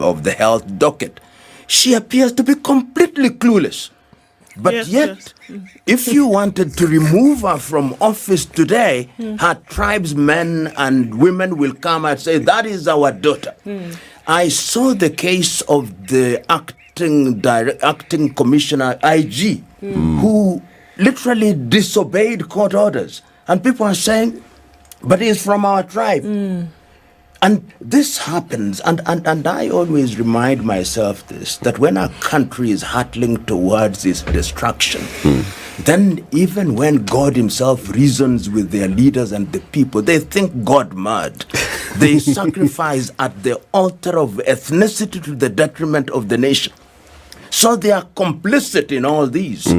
of the health docket. She appears to be completely clueless. But yet, if you wanted to remove her from office today, her tribesmen and women will come and say, that is our daughter. I saw the case of the acting commissioner, IG, who literally disobeyed court orders. And people are saying, but he's from our tribe. And this happens, and I always remind myself this, that when a country is hurtling towards its destruction, then even when God himself reasons with their leaders and the people, they think God mad. They sacrifice at the altar of ethnicity to the detriment of the nation. So they are complicit in all these.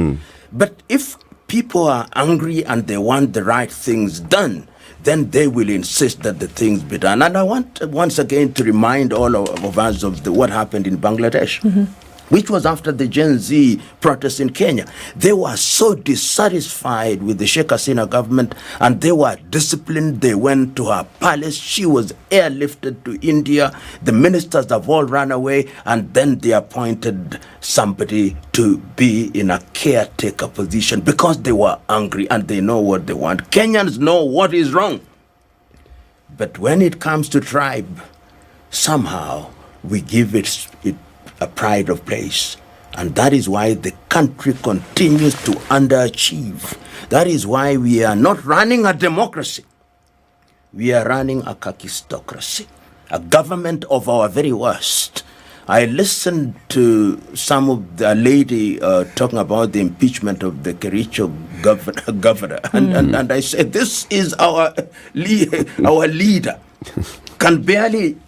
But if people are angry and they want the right things done, then they will insist that the things be done. And I want once again to remind all of us of what happened in Bangladesh, which was after the Gen Z protests in Kenya. They were so dissatisfied with the Sheikh Hasina government, and they were disciplined. They went to her palace. She was airlifted to India. The ministers have all run away, and then they appointed somebody to be in a caretaker position because they were angry and they know what they want. Kenyans know what is wrong. But when it comes to tribe, somehow we give it a pride of place. And that is why the country continues to underachieve. That is why we are not running a democracy. We are running a kakistocracy, a government of our very worst. I listened to some of the lady talking about the impeachment of the Kericho governor. And I said, this is our leader. Can barely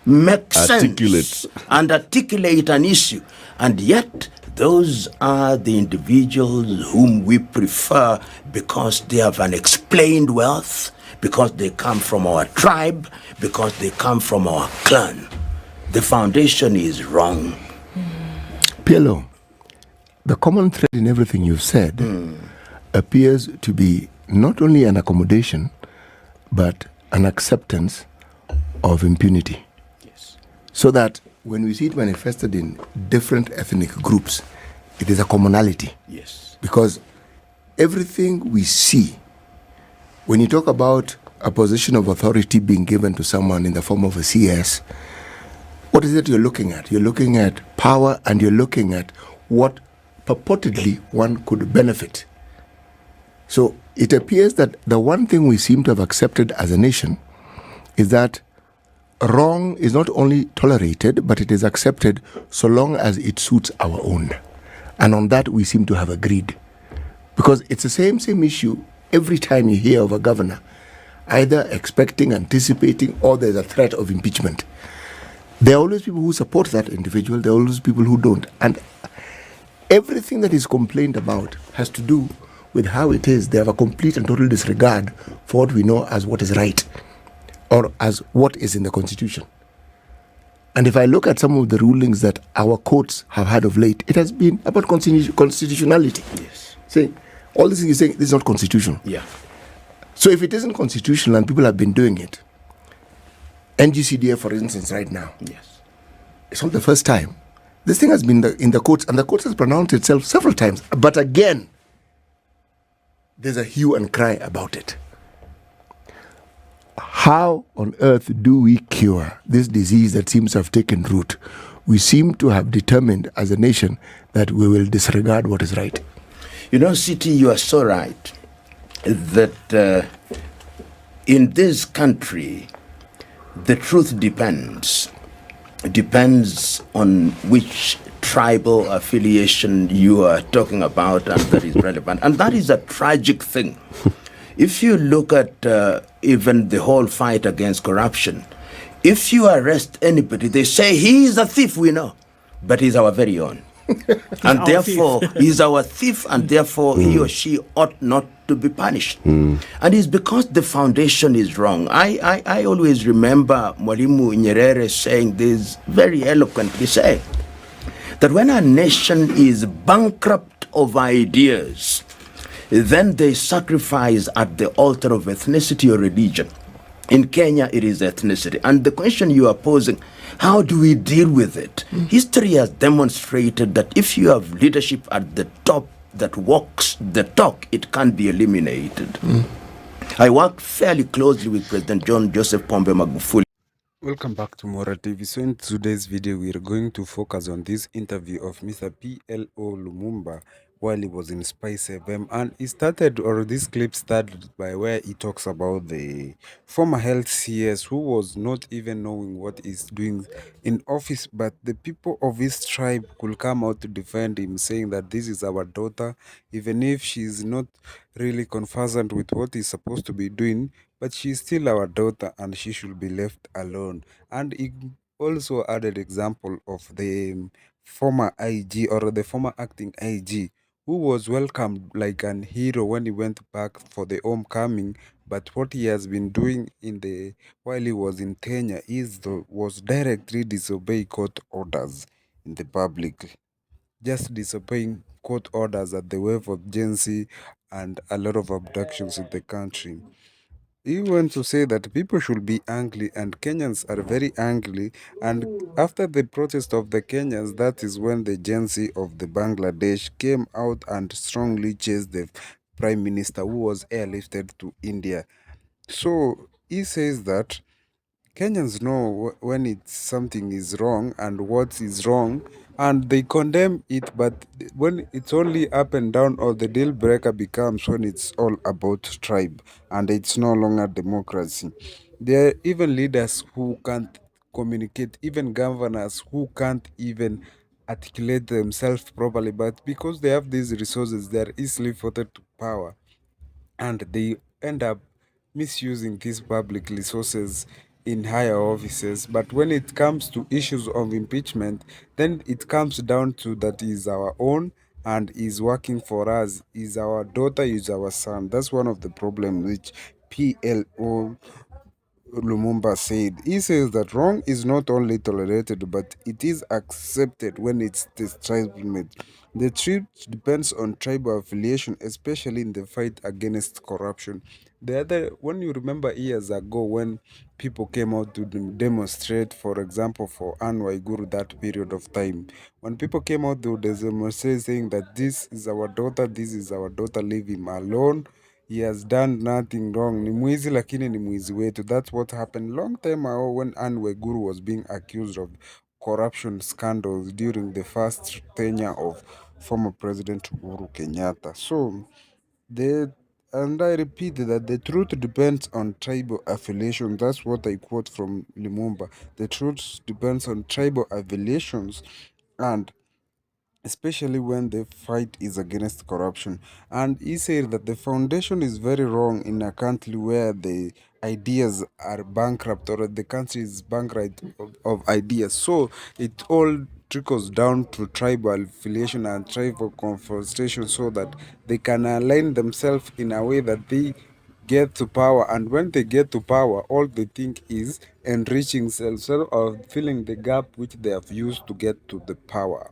make sense and articulate an issue. And yet, those are the individuals whom we prefer because they have unexplained wealth, because they come from our tribe, because they come from our clan. The foundation is wrong. PLO, the common thread in everything you've said appears to be not only an accommodation, but an acceptance of impunity. So that when we see it manifested in different ethnic groups, it is a commonality. Yes. Because everything we see, when you talk about a position of authority being given to someone in the form of a CS, what is it you're looking at? You're looking at power, and you're looking at what purportedly one could benefit. So it appears that the one thing we seem to have accepted as a nation is that wrong is not only tolerated, but it is accepted so long as it suits our own. And on that, we seem to have agreed. Because it's the same issue every time you hear of a governor, either expecting, anticipating, or there's a threat of impeachment. There are always people who support that individual. There are always people who don't. And everything that is complained about has to do with how it is. They have a complete and total disregard for what we know as what is right, or as what is in the Constitution. And if I look at some of the rulings that our courts have had of late, it has been about constitutionality. Yes. Saying, all this thing is saying, this is not constitutional. Yeah. So if it isn't constitutional and people have been doing it, NGCDA, for instance, right now, Yes. it's not the first time. This thing has been in the courts, and the courts has pronounced itself several times. But again, there's a hue and cry about it. How on earth do we cure this disease that seems to have taken root? We seem to have determined as a nation that we will disregard what is right. You know, Siti, you are so right that in this country, the truth depends on which tribal affiliation you are talking about, and that is relevant. And that is a tragic thing. If you look at even the whole fight against corruption, if you arrest anybody, they say he is a thief, we know, but he's our very own. And therefore, he's our thief, and therefore he or she ought not to be punished. And it's because the foundation is wrong. I always remember Mwalimu Nyerere saying this very eloquently, saying that when a nation is bankrupt of ideas, then they sacrifice at the altar of ethnicity or religion. In Kenya, it is ethnicity. And the question you are posing, How do we deal with it? History has demonstrated that if you have leadership at the top that walks the talk, it can't be eliminated. I worked fairly closely with President John Joseph Pombe Magufuli. Welcome back to Mora TV. So in today's video, we are going to focus on this interview of Mr. PLO Lumumba while he was in Spice FM, and he started, or this clip started by where he talks about the former health CS who was not even knowing what he's doing in office, but the people of his tribe could come out to defend him, saying that this is our daughter, even if she's not really conversant with what he's supposed to be doing, but she's still our daughter and she should be left alone. And he also added example of the former IG, or the former acting IG, who was welcomed like an hero when he went back for the homecoming. But what he has been doing in the while he was in Kenya was directly disobey court orders in the public, just disobeying court orders at the wave of Gen Z and a lot of abductions in the country. He went to say that people should be angry, and Kenyans are very angry. And after the protest of the Kenyans, that is when the Gen Z of the Bangladesh came out and strongly chased the prime minister who was airlifted to India. So he says that Kenyans know when it's something is wrong and what is wrong, and they condemn it. But when it's only up and down, or the deal breaker becomes when it's all about tribe and it's no longer democracy. There are even leaders who can't communicate, even governors who can't even articulate themselves properly, but because they have these resources, they are easily voted to power, and they end up misusing these public resources in higher offices. But when it comes to issues of impeachment, then it comes down to that is our own and is working for us, is our daughter, is our son. That's one of the problems which PLO Lumumba said. He says that wrong is not only tolerated, but it is accepted when it's the tribal made. The truth depends on tribal affiliation, especially in the fight against corruption. When you remember years ago when people came out to demonstrate, for example, for Anne Waiguru, that period of time, when people came out to demonstrate saying that this is our daughter, leave him alone, he has done nothing wrong. Ni mwizi lakini ni mwizi wetu. That's what happened long time ago when Anne Waiguru was being accused of corruption scandals during the first tenure of former President Uhuru Kenyatta. So, the and I repeat that the truth depends on tribal affiliation. That's what I quote from Lumumba. The truth depends on tribal affiliations, and especially when the fight is against corruption. And he said that the foundation is very wrong in a country where the ideas are bankrupt, or the country is bankrupt of ideas. So it all trickles down to tribal affiliation and tribal confrontation, so that they can align themselves in a way that they get to power. And when they get to power, all they think is enriching themselves or filling the gap which they have used to get to the power.